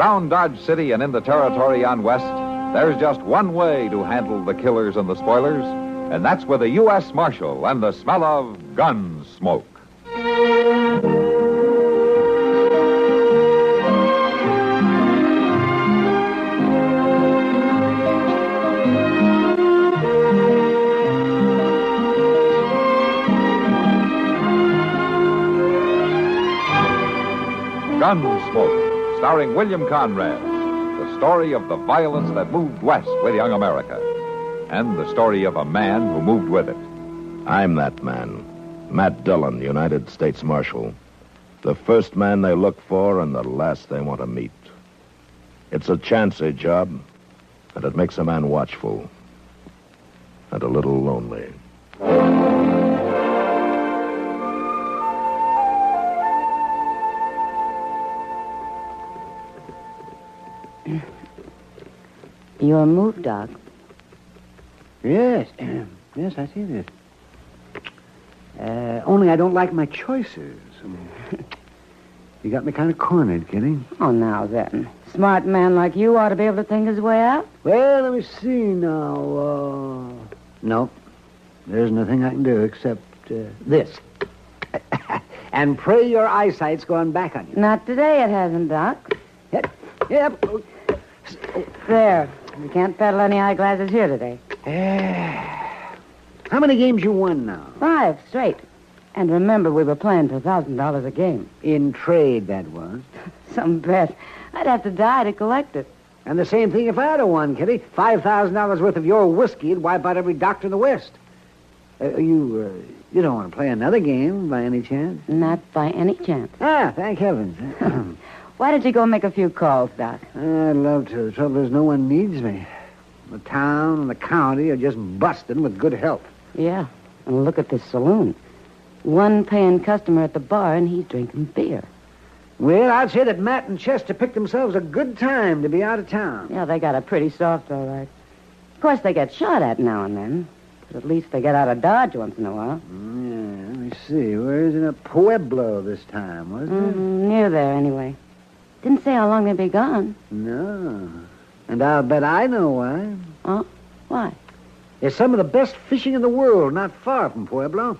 Around Dodge City and in the territory on West, there's just one way to handle the killers and the spoilers, and that's with a U.S. Marshal and the smell of Gunsmoke. Gunsmoke, starring William Conrad, the story of the violence that moved west with young America, and the story of a man who moved with it. I'm that man, Matt Dillon, United States Marshal. The first man they look for and the last they want to meet. It's a chancy job, and it makes a man watchful and a little lonely. Your move, Doc. Yes. Yes, I see this. Only I don't like my choices. You got me kind of cornered, Kitty. Oh, now then. Smart man like you ought to be able to think his way out. Well, let me see now. Nope. There's nothing I can do except this. And pray your eyesight's gone back on you. Not today it hasn't, Doc. Yep. There. You can't peddle any eyeglasses here today. How many games you won now? 5 straight. And remember, we were playing for $1,000 a game. In trade, that was. Some bet. I'd have to die to collect it. And the same thing if I'd have won, Kitty. $5,000 worth of your whiskey would wipe out every doctor in the West. You don't want to play another game by any chance? Not by any chance. Thank heavens. Why don't you go make a few calls, Doc? I'd love to. The trouble is no one needs me. The town and the county are just busting with good health. Yeah. And look at this saloon. One paying customer at the bar, and he's drinking beer. Well, I'd say that Matt and Chester picked themselves a good time to be out of town. Yeah, they got it pretty soft, all right. Of course, they get shot at now and then. But at least they get out of Dodge once in a while. Yeah, let me see. Where's in a Pueblo this time, wasn't it? Near there, anyway. Didn't say how long they'd be gone. No. And I'll bet I know why. Oh? Why? There's some of the best fishing in the world not far from Pueblo.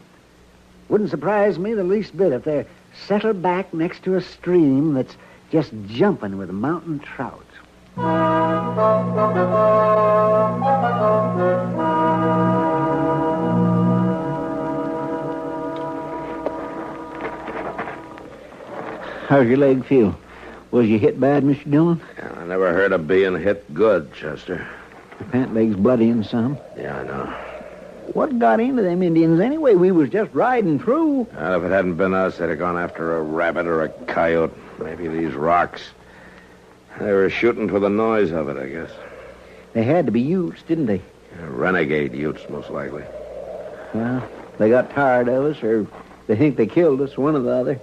Wouldn't surprise me the least bit if they're settled back next to a stream that's just jumping with mountain trout. How's your leg feel? Was you hit bad, Mr. Dillon? Yeah, I never heard of being hit good, Chester. The pant leg's bloodying some. Yeah, I know. What got into them Indians anyway? We was just riding through. Well, if it hadn't been us, they'd have gone after a rabbit or a coyote. Maybe these rocks. They were shooting for the noise of it, I guess. They had to be Utes, didn't they? Renegade Utes, most likely. Well, they got tired of us, or they think they killed us, one or the other.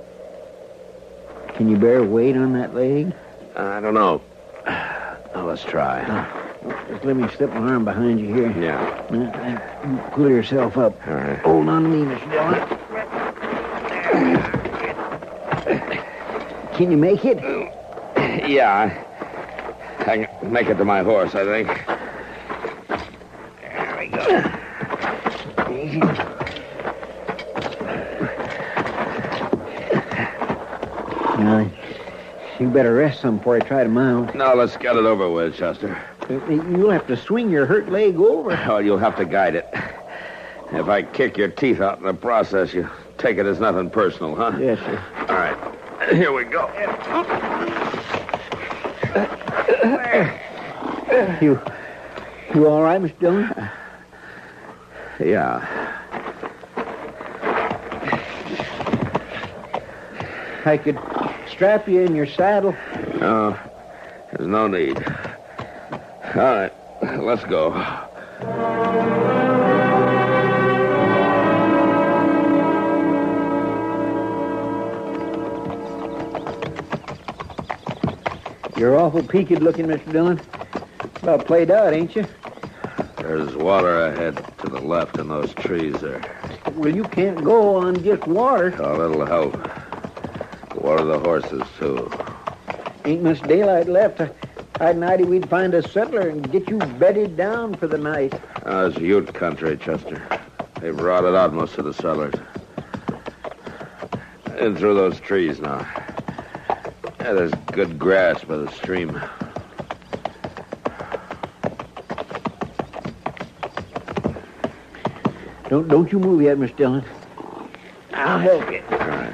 Can you bear weight on that leg? I don't know. Now, let's try. Just let me slip my arm behind you here. Yeah. You pull yourself up. All right. Hold on to me, Mr. Dillon. Can you make it? Yeah, I can make it to my horse, I think. There we go. Easy. Now, you better rest some before I try to mount. No, let's get it over with, Chester. You'll have to swing your hurt leg over. Well, you'll have to guide it. If I kick your teeth out in the process, you take it as nothing personal, huh? Yes, sir. All right. Here we go. You all right, Mr. Dillon? Yeah. I could strap you in your saddle. No, there's no need. All right, let's go. You're awful peaked looking, Mr. Dillon. About played out, ain't you? There's water ahead to the left in those trees there. Well, you can't go on just water. Oh, that'll help. Water the horses, too. Ain't much daylight left. I'd Nettie we'd find a settler and get you bedded down for the night. It's Ute country, Chester. They've rotted out most of the settlers. In through those trees now. Yeah, there's good grass by the stream. Don't you move yet, Miss Dillon. I'll help you. All right.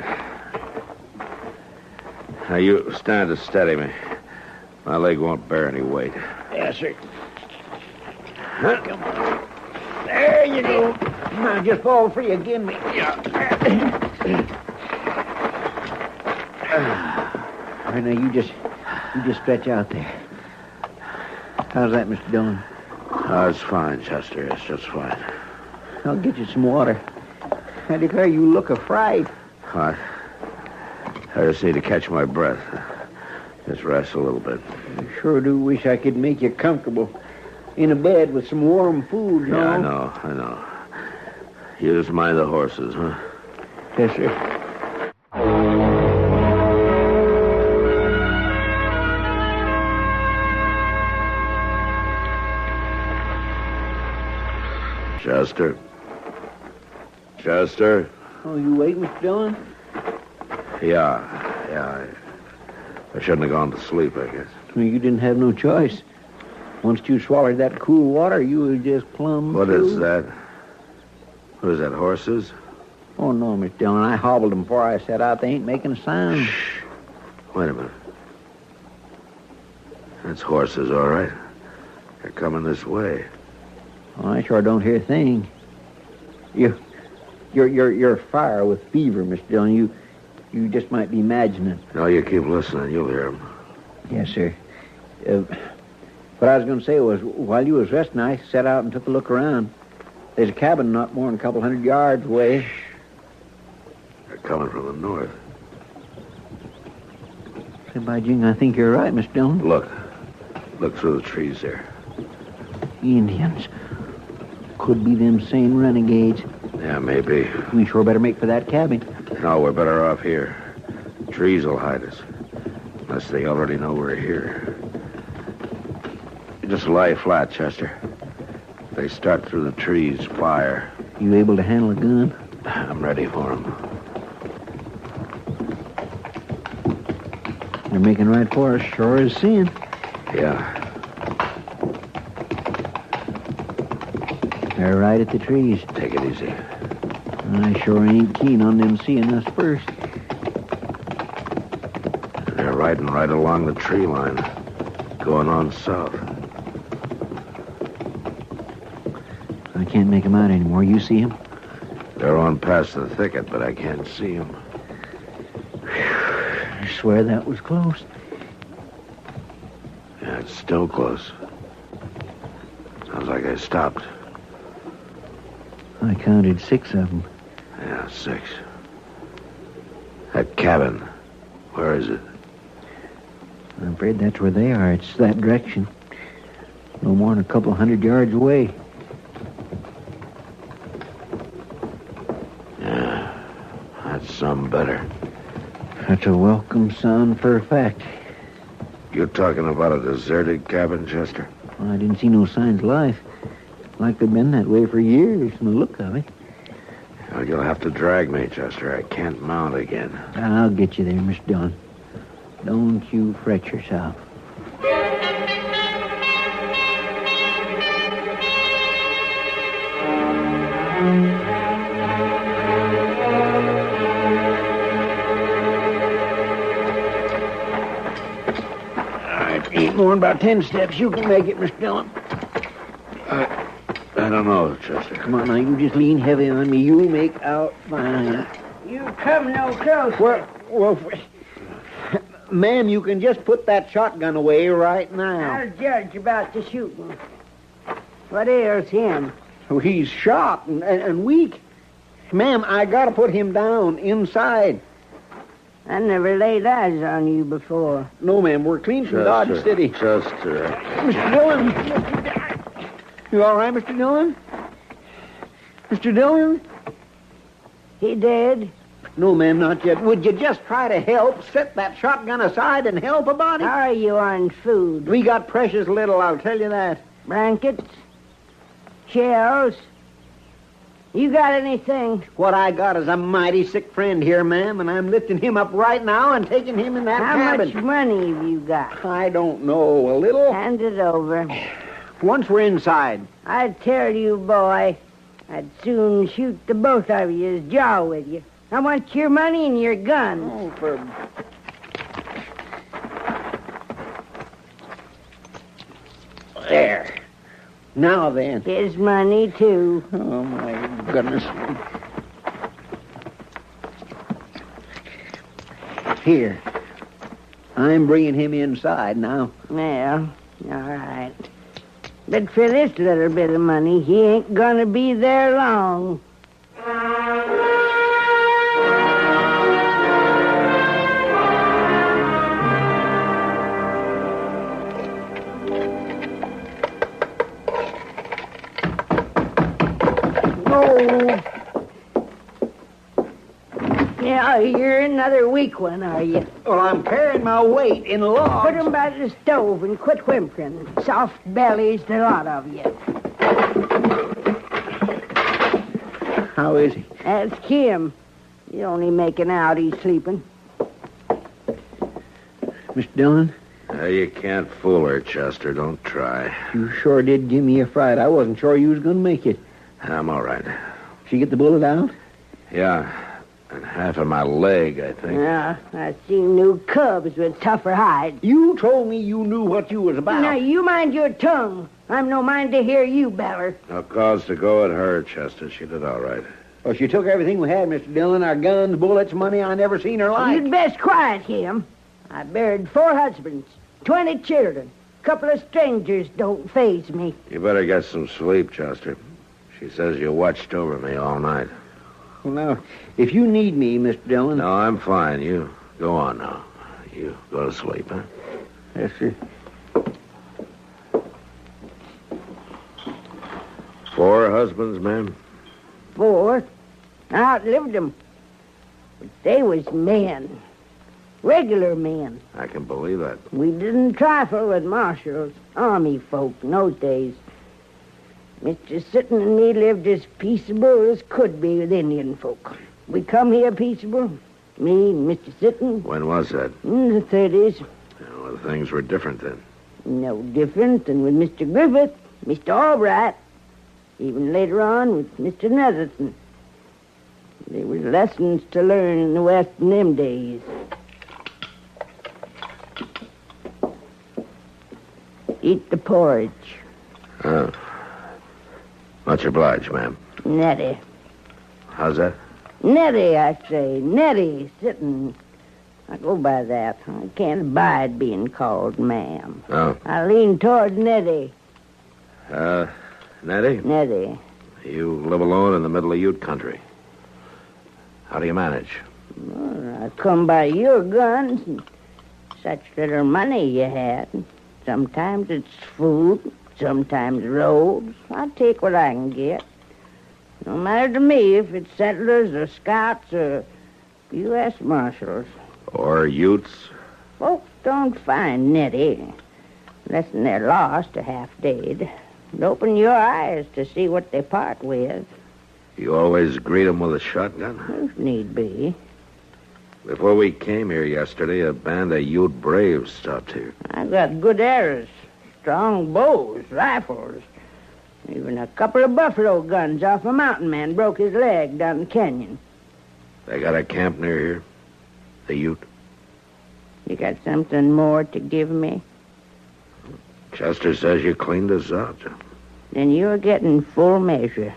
Now, you stand to steady me. My leg won't bear any weight. Yes, sir. Come on. There you go. Now just fall free again, me. Yeah. All right, now you just stretch out there. How's that, Mr. Dillon? Oh, it's fine, Chester. It's just fine. I'll get you some water. I declare you look a-fright. What? I just need to catch my breath. Just rest a little bit. I sure do wish I could make you comfortable in a bed with some warm food, Yeah, I know. You just mind the horses, huh? Yes, sir. Chester? Oh, you awake, Mr. Dillon? Yeah. I shouldn't have gone to sleep, I guess. Well, you didn't have no choice. Once you swallowed that cool water, you were just plumb What through. is that? What is that, horses? Oh, no, Mr. Dillon. I hobbled them before I set out. They ain't making a sound. Shh. Wait a minute. That's horses, all right. They're coming this way. Oh, I sure don't hear a thing. You're afire with fever, Mr. Dillon. You just might be imagining. No, you keep listening. You'll hear them. Yes, sir. What I was going to say was, while you was resting, I set out and took a look around. There's a cabin not more than a couple 100 yards away. They're coming from the north. Say, by jing, I think you're right, Mr. Dillon. Look through the trees there. Indians. Could be them same renegades. Yeah, maybe. We sure better make for that cabin. No, we're better off here. Trees will hide us. Unless they already know we're here. You just lie flat, Chester. If they start through the trees, fire. You able to handle a gun? I'm ready for them. They're making right for us, sure as sin. Yeah. They're right at the trees. Take it easy. I sure ain't keen on them seeing us first. They're riding right along the tree line, going on south. I can't make them out anymore. You see them? They're on past the thicket, but I can't see them. I swear that was close. Yeah, it's still close. Sounds like I stopped. I counted 6 of them. Yeah, 6. That cabin, where is it? I'm afraid that's where they are. It's that direction. No more than a couple 100 yards away. Yeah, that's some better. That's a welcome sound for a fact. You're talking about a deserted cabin, Chester? Well, I didn't see no signs of life. Like they've been that way for years from the look of it. Well, you'll have to drag me, Chester. I can't mount again. I'll get you there, Mr. Dillon. Don't you fret yourself. All right, ain't more than about 10 steps. You can make it, Mr. Dillon. I don't know, Chester. Come on now, you just lean heavy on me. You make out fine. You come no closer. Well, ma'am, you can just put that shotgun away right now. I'll judge about the shooting. What ails him? Oh, he's shot and weak. Ma'am, I gotta put him down inside. I never laid eyes on you before. No, ma'am, we're clean from Dodge City. Chester. Mr. Dillon! You all right, Mr. Dillon? Mr. Dillon? He dead? No, ma'am, not yet. Would you just try to help? Set that shotgun aside and help a body? How are you on food? We got precious little, I'll tell you that. Blankets? Shells? You got anything? What I got is a mighty sick friend here, ma'am, and I'm lifting him up right now and taking him in that cabin. How much money have you got? I don't know. A little? Hand it over. Once we're inside. I tell you, boy, I'd soon shoot the both of you's jaw with you. I want your money and your gun. Oh, for... There. Now then. His money, too. Oh, my goodness. Here. I'm bringing him inside now. Well, all right. But for this little bit of money, he ain't gonna be there long. Yeah, you're another weak one, are you? Well, I'm carrying my weight in logs. Put 'em by the stove and quit whimpering. Soft bellies, the lot of you. How is he? Ask him. You only making out he's sleeping. Mr. Dillon? You can't fool her, Chester. Don't try. You sure did give me a fright. I wasn't sure you was going to make it. I'm all right. She get the bullet out? Yeah, and half of my leg, I think. Yeah, I seen new cubs with tougher hides. You told me you knew what you was about. Now, you mind your tongue. I'm no mind to hear you beller. No cause to go at her, Chester. She did all right. Well, she took everything we had, Mr. Dillon. Our guns, bullets, money. I never seen her like. You'd best quiet him. I buried 4 husbands, 20 children. A couple of strangers don't faze me. You better get some sleep, Chester. She says you watched over me all night. Well, now, if you need me, Mr. Dillon... No, I'm fine. You go on now. You go to sleep, huh? Yes, sir. 4 husbands, ma'am? 4. I outlived them. But they was men. Regular men. I can believe that. We didn't trifle with marshals, army folk in those days. Mr. Sitton and me lived as peaceable as could be with Indian folk. We come here peaceable, me and Mr. Sitton. When was that? In the 30s. Well, things were different then. No different than with Mr. Griffith, Mr. Albright, even later on with Mr. Netherton. There was lessons to learn in the West in them days. Eat the porridge. Oh. Much obliged, ma'am. Nettie. How's that? Nettie, I say. Nettie, Sitton. I go by that. I can't abide being called ma'am. Oh. I lean toward Nettie. Nettie? Nettie. You live alone in the middle of Ute country. How do you manage? Well, I come by your guns and such little money you had. Sometimes it's food, sometimes robes. I take what I can get. No matter to me if it's settlers or scouts or U.S. Marshals. Or Utes? Folks don't find Nettie unless they're lost or half dead. And open your eyes to see what they part with. You always greet them with a shotgun? If need be. Before we came here yesterday, a band of Ute braves stopped here. I got good arrows, strong bows, rifles. Even a couple of buffalo guns off a mountain man broke his leg down the canyon. They got a camp near here? The Ute? You got something more to give me? Chester says you cleaned us out. Then you're getting full measure.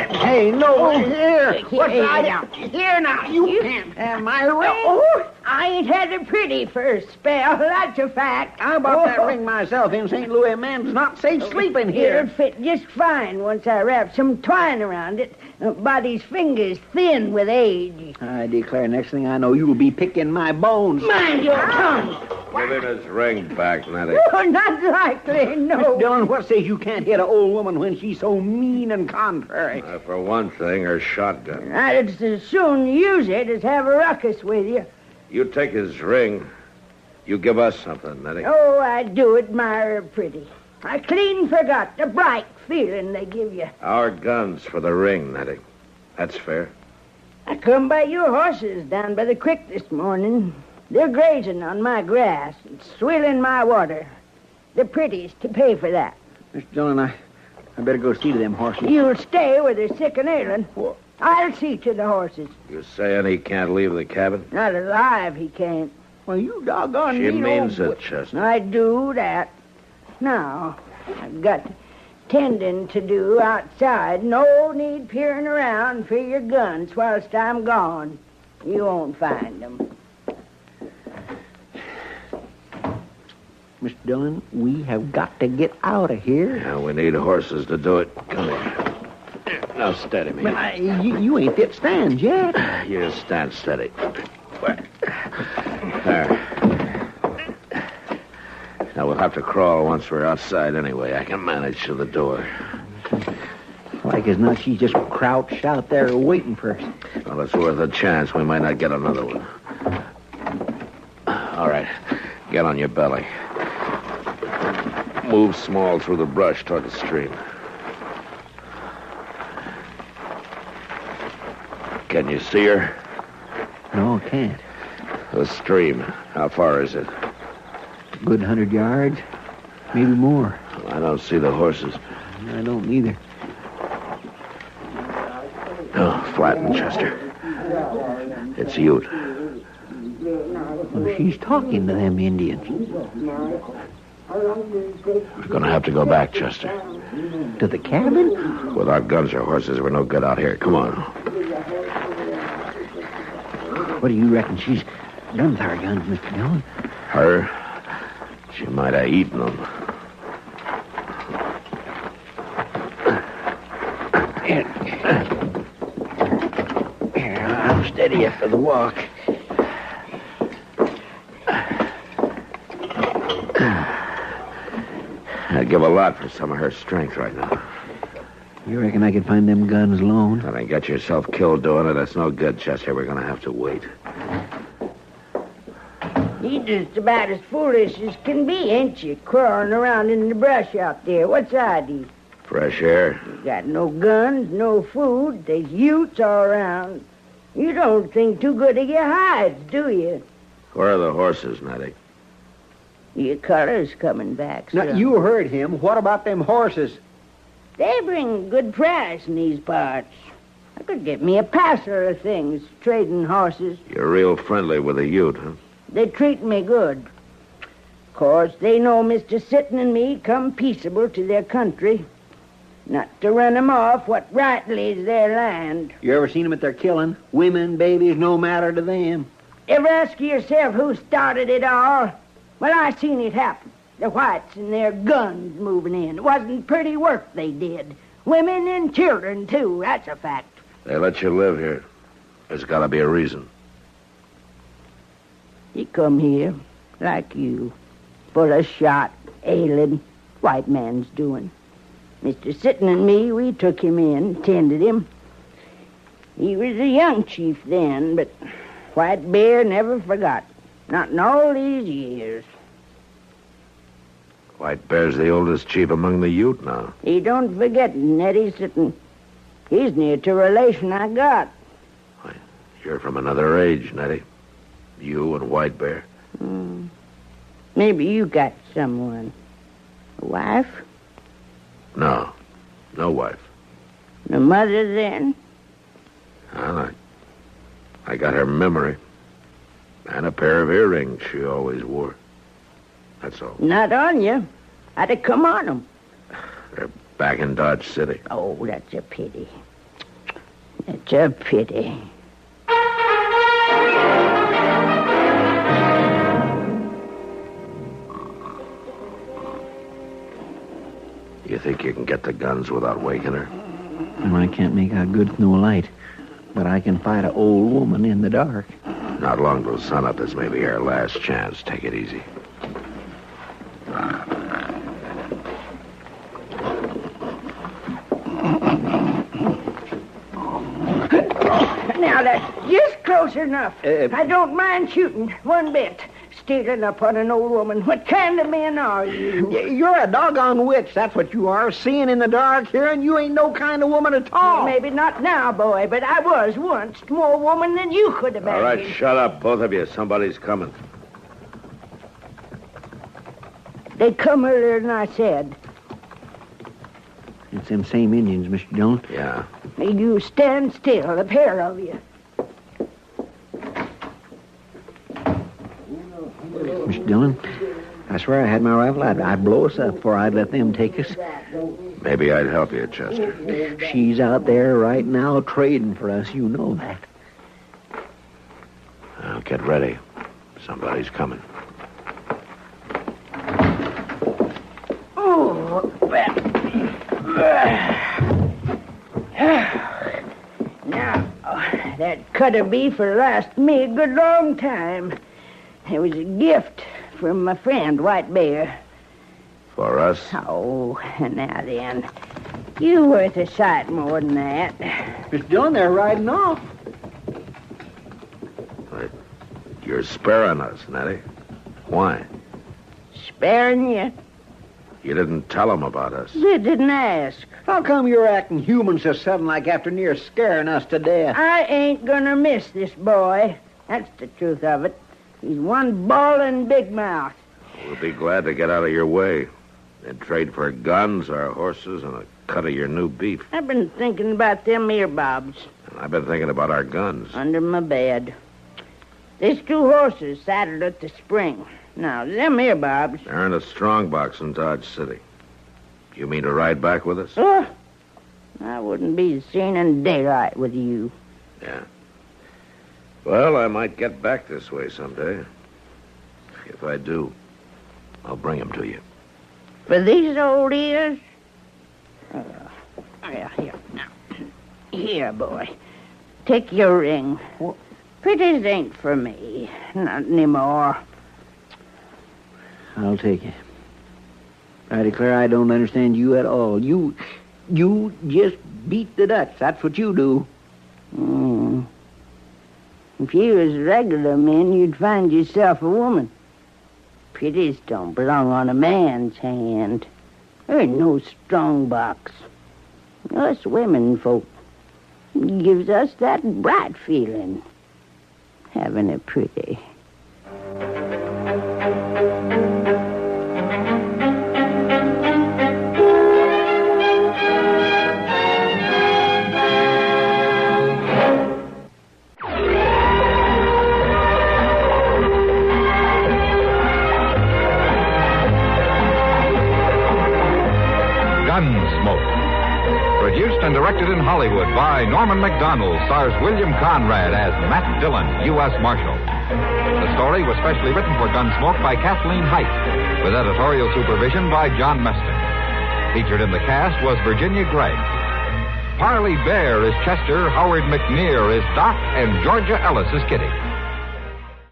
Hey, no, here. What's that? Here now. You can't have my ring. I ain't had a pretty for a spell, that's a fact. I bought that ring myself in St. Louis. A man does not safe sleeping here. It'll fit just fine once I wrap some twine around it. Body's fingers thin with age. I declare, next thing I know, you'll be picking my bones. Mind your tongue. Give him his ring back, Nettie. Oh, not likely, no. Dillon, what says you can't hit an old woman when she's so mean and contrary? For one thing, her shotgun. I'd as soon use it as have a ruckus with you. You take his ring. You give us something, Nettie. Oh, I do admire her pretty. I clean forgot the bright feeling they give you. Our guns for the ring, Nettie. That's fair. I come by your horses down by the creek this morning. They're grazing on my grass and swilling my water. The prettiest to pay for that. Mr. Dillon, I better go see to them horses. You'll stay where they're sick and ailing. I'll see to the horses. You saying he can't leave the cabin? Not alive, he can't. Well, you doggone She mean means old... it, Chester. I do that. Now, I've got tending to do outside. No need peering around for your guns whilst I'm gone. You won't find them. Mr. Dillon, we have got to get out of here. Yeah, we need horses to do it. Come here. Now, steady me. But you ain't fit stand yet. You stand steady. There. Now, we'll have to crawl once we're outside anyway. I can manage to the door. Like as not, she's just crouched out there waiting for us. Well, it's worth a chance. We might not get another one. All right. Get on your belly. Move small through the brush toward the stream. Can you see her? No, I can't. The stream. How far is it? Good 100 yards, maybe more. I don't see the horses. I don't either. Oh, flatten, Chester. It's Ute. Well, she's talking to them Indians. We're going to have to go back, Chester. To the cabin? Without guns or horses, we're no good out here. Come on. What do you reckon she's done with our guns, Mr. Dillon? Her? She might have eaten them. Here, I'll steady you for the walk. I'd give a lot for some of her strength right now. You reckon I could find them guns alone? That ain't got yourself killed doing it. That's no good, Chester. We're going to have to wait. You're just about as foolish as can be, ain't you? Crawling around in the brush out there. What's ID? Fresh air. You got no guns, no food. There's Utes all around. You don't think too good of your hides, do you? Where are the horses, Nettie? Your color's coming back, Now, son. you heard him. What about them horses? They bring good price in these parts. I could get me a passer of things, trading horses. You're real friendly with the Ute, huh? They treat me good. Of course, they know Mr. Sitton and me come peaceable to their country. Not to run 'em off what rightly is their land. You ever seen them at their killing? Women, babies, no matter to them. Ever ask yourself who started it all? Well, I seen it happen. The whites and their guns moving in. It wasn't pretty work they did. Women and children, too. That's a fact. They let you live here. There's got to be a reason. He come here, like you, full of shot, ailing, white man's doing. Mr. Sitton and me, we took him in, tended him. He was a young chief then, but White Bear never forgot. Not in all these years. White Bear's the oldest chief among the Ute now. He don't forget Nettie Sitton. He's near to relation I got. You're from another age, Nettie. You and White Bear. Maybe you got someone. A wife? No. No wife. A mother, then? Well, I got her memory. And a pair of earrings she always wore. That's all. Not on you. I'd have come on 'em. They're back in Dodge City. Oh, that's a pity. That's a pity. You think you can get the guns without waking her? And I can't make out good with no light. But I can fight an old woman in the dark. Not long till sunup. This may be our last chance. Take it easy. Now, that's just close enough. I don't mind shooting one bit. Stealing up on an old woman. What kind of men are you? You're a doggone witch, that's what you are. Seeing in the dark, hearing, you ain't no kind of woman at all. Maybe not now, boy, but I was once more woman than you could have been. All right, shut up, both of you. Somebody's coming. They come earlier than I said. It's them same Indians, Mr. Dillon. Yeah. You stand still, a pair of you. Mr. Dillon, I swear I had my rifle. I'd blow us up before I'd let them take us. Maybe I'd help you, Chester. She's out there right now trading for us. You know that. Now, get ready. Somebody's coming. Oh, well. Now, that cut of beef will last me a good long time. It was a gift from my friend, White Bear. For us? Oh, now then. You worth a sight more than that. Mr. Dillon, they're riding off. You're sparing us, Nettie. Why? Sparing you? You didn't tell them about us. You didn't ask. How come you're acting human so sudden like after near scaring us to death? I ain't gonna miss this boy. That's the truth of it. He's one ballin' big mouth. We'll be glad to get out of your way. And trade for guns, our horses, and a cut of your new beef. I've been thinking about them earbobs And I've been thinking about our guns. under my bed. There's 2 horses saddled at the spring. Now, them earbobs... They're in a strong box in Dodge City. You mean to ride back with us? Oh, I wouldn't be seen in daylight with you. Yeah. Well, I might get back this way someday. If I do, I'll bring them to you. For these old ears? Yeah, here, now. Here, boy. Take your ring. Pretties ain't for me. Not anymore. I'll take it. I declare I don't understand you at all. You just beat the Dutch. That's what you do. If you was regular men, you'd find yourself a woman. Pretties don't belong on a man's hand. There ain't no strong box. Us women folk gives us that bright feeling. Having a pretty. Gunsmoke. Produced and directed in Hollywood by Norman Macdonald, stars William Conrad as Matt Dillon, U.S. Marshal. The story was specially written for Gunsmoke by Kathleen Height, with editorial supervision by John Meston. Featured in the cast was Virginia Gregg. Parley Bear is Chester, Howard McNear is Doc, and Georgia Ellis is Kitty.